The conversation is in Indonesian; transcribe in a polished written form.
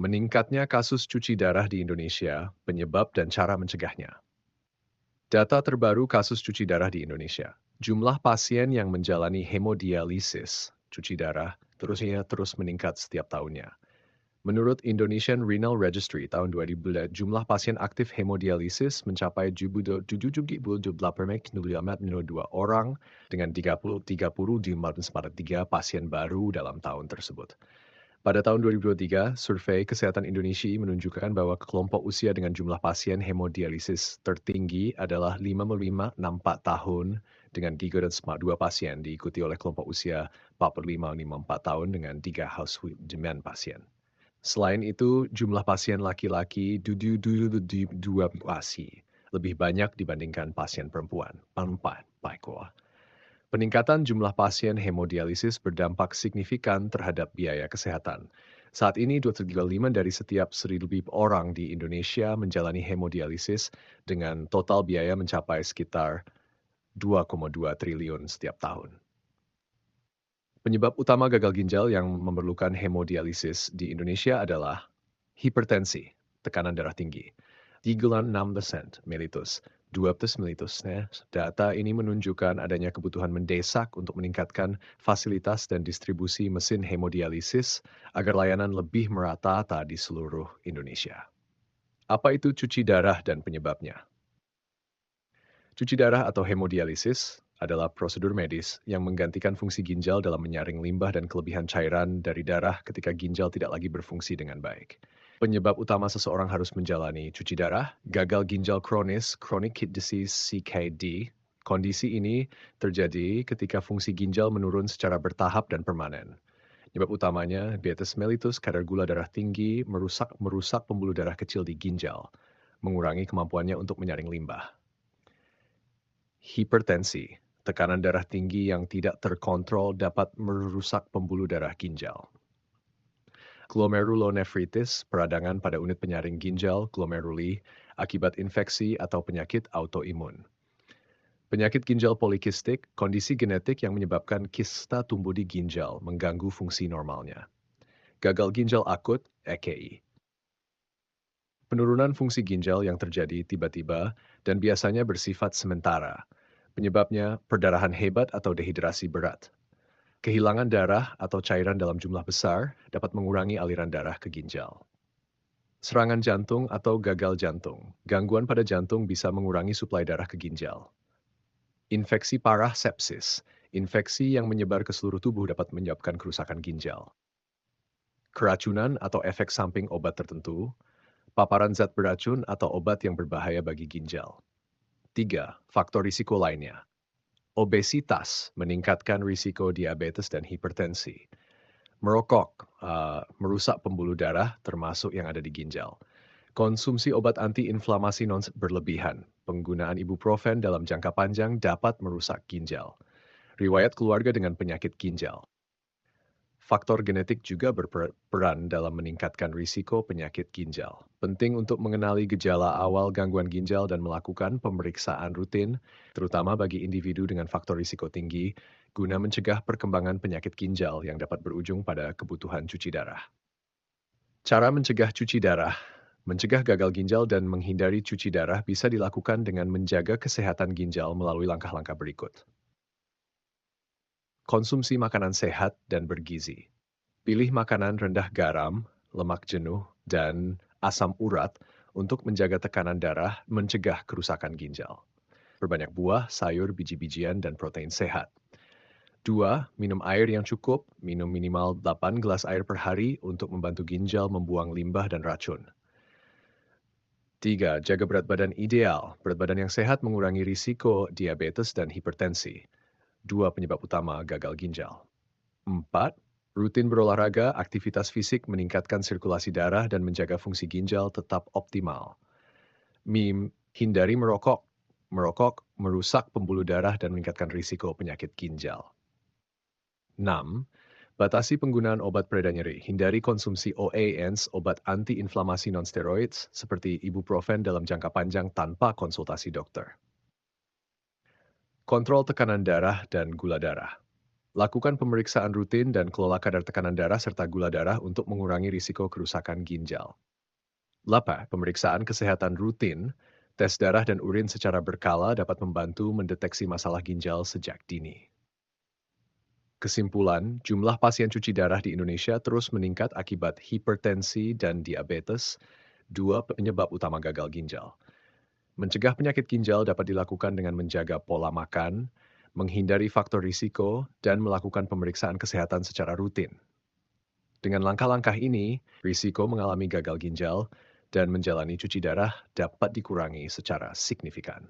Meningkatnya kasus cuci darah di Indonesia, penyebab dan cara mencegahnya. Data terbaru kasus cuci darah di Indonesia. Jumlah pasien yang menjalani hemodialisis, cuci darah, terus meningkat setiap tahunnya. Menurut Indonesian Renal Registry tahun 2000, jumlah pasien aktif hemodialisis mencapai 778,2 orang dengan 30,3 pasien baru dalam tahun tersebut. Pada tahun 2023, Survei Kesehatan Indonesia menunjukkan bahwa kelompok usia dengan jumlah pasien hemodialisis tertinggi adalah 55-64 tahun dengan 3,2 pasien, diikuti oleh kelompok usia 45-54 tahun dengan 3 household demand pasien. Selain itu, jumlah pasien laki-laki 2 pasien lebih banyak dibandingkan pasien perempuan. 4 Peningkatan jumlah pasien hemodialisis berdampak signifikan terhadap biaya kesehatan. Saat ini 2,5 dari setiap 1.000 orang di Indonesia menjalani hemodialisis dengan total biaya mencapai sekitar 2,2 triliun setiap tahun. Penyebab utama gagal ginjal yang memerlukan hemodialisis di Indonesia adalah hipertensi, tekanan darah tinggi, 3,6% mellitus, 12 mellitus. Data ini menunjukkan adanya kebutuhan mendesak untuk meningkatkan fasilitas dan distribusi mesin hemodialisis agar layanan lebih merata di seluruh Indonesia. Apa itu cuci darah dan penyebabnya? Cuci darah atau hemodialisis adalah prosedur medis yang menggantikan fungsi ginjal dalam menyaring limbah dan kelebihan cairan dari darah ketika ginjal tidak lagi berfungsi dengan baik. Penyebab utama seseorang harus menjalani cuci darah, gagal ginjal kronis, chronic kidney disease (CKD). Kondisi ini terjadi ketika fungsi ginjal menurun secara bertahap dan permanen. Penyebab utamanya diabetes mellitus, kadar gula darah tinggi, merusak pembuluh darah kecil di ginjal, mengurangi kemampuannya untuk menyaring limbah. Hipertensi, tekanan darah tinggi yang tidak terkontrol dapat merusak pembuluh darah ginjal. Glomerulonefritis, peradangan pada unit penyaring ginjal, glomeruli, akibat infeksi atau penyakit autoimun. Penyakit ginjal polikistik, kondisi genetik yang menyebabkan kista tumbuh di ginjal, mengganggu fungsi normalnya. Gagal ginjal akut, EKI. Penurunan fungsi ginjal yang terjadi tiba-tiba dan biasanya bersifat sementara. Penyebabnya perdarahan hebat atau dehidrasi berat. Kehilangan darah atau cairan dalam jumlah besar dapat mengurangi aliran darah ke ginjal. Serangan jantung atau gagal jantung. Gangguan pada jantung bisa mengurangi suplai darah ke ginjal. Infeksi parah sepsis. Infeksi yang menyebar ke seluruh tubuh dapat menyebabkan kerusakan ginjal. Keracunan atau efek samping obat tertentu. Paparan zat beracun atau obat yang berbahaya bagi ginjal. 3. Faktor risiko lainnya. Obesitas meningkatkan risiko diabetes dan hipertensi. Merokok merusak pembuluh darah termasuk yang ada di ginjal. Konsumsi obat antiinflamasi non berlebihan. Penggunaan ibuprofen dalam jangka panjang dapat merusak ginjal. Riwayat keluarga dengan penyakit ginjal. Faktor genetik juga berperan dalam meningkatkan risiko penyakit ginjal. Penting untuk mengenali gejala awal gangguan ginjal dan melakukan pemeriksaan rutin, terutama bagi individu dengan faktor risiko tinggi, guna mencegah perkembangan penyakit ginjal yang dapat berujung pada kebutuhan cuci darah. Cara mencegah cuci darah. Mencegah gagal ginjal dan menghindari cuci darah bisa dilakukan dengan menjaga kesehatan ginjal melalui langkah-langkah berikut. Konsumsi makanan sehat dan bergizi. Pilih makanan rendah garam, lemak jenuh, dan asam urat untuk menjaga tekanan darah, mencegah kerusakan ginjal. Perbanyak buah, sayur, biji-bijian, dan protein sehat. 2. Minum air yang cukup, minum minimal 8 gelas air per hari untuk membantu ginjal membuang limbah dan racun. 3. Jaga berat badan ideal. Berat badan yang sehat mengurangi risiko diabetes dan hipertensi. 2 penyebab utama gagal ginjal. 4. Rutin berolahraga, aktivitas fisik meningkatkan sirkulasi darah dan menjaga fungsi ginjal tetap optimal. Hindari merokok. Merokok merusak pembuluh darah dan meningkatkan risiko penyakit ginjal. 6. Batasi penggunaan obat pereda nyeri. Hindari konsumsi OANs, obat anti-inflamasi non-steroids, seperti ibuprofen dalam jangka panjang tanpa konsultasi dokter. Kontrol tekanan darah dan gula darah. Lakukan pemeriksaan rutin dan kelola kadar tekanan darah serta gula darah untuk mengurangi risiko kerusakan ginjal. 8. Pemeriksaan kesehatan rutin, tes darah dan urin secara berkala dapat membantu mendeteksi masalah ginjal sejak dini. Kesimpulan, jumlah pasien cuci darah di Indonesia terus meningkat akibat hipertensi dan diabetes, dua penyebab utama gagal ginjal. Mencegah penyakit ginjal dapat dilakukan dengan menjaga pola makan, menghindari faktor risiko, dan melakukan pemeriksaan kesehatan secara rutin. Dengan langkah-langkah ini, risiko mengalami gagal ginjal dan menjalani cuci darah dapat dikurangi secara signifikan.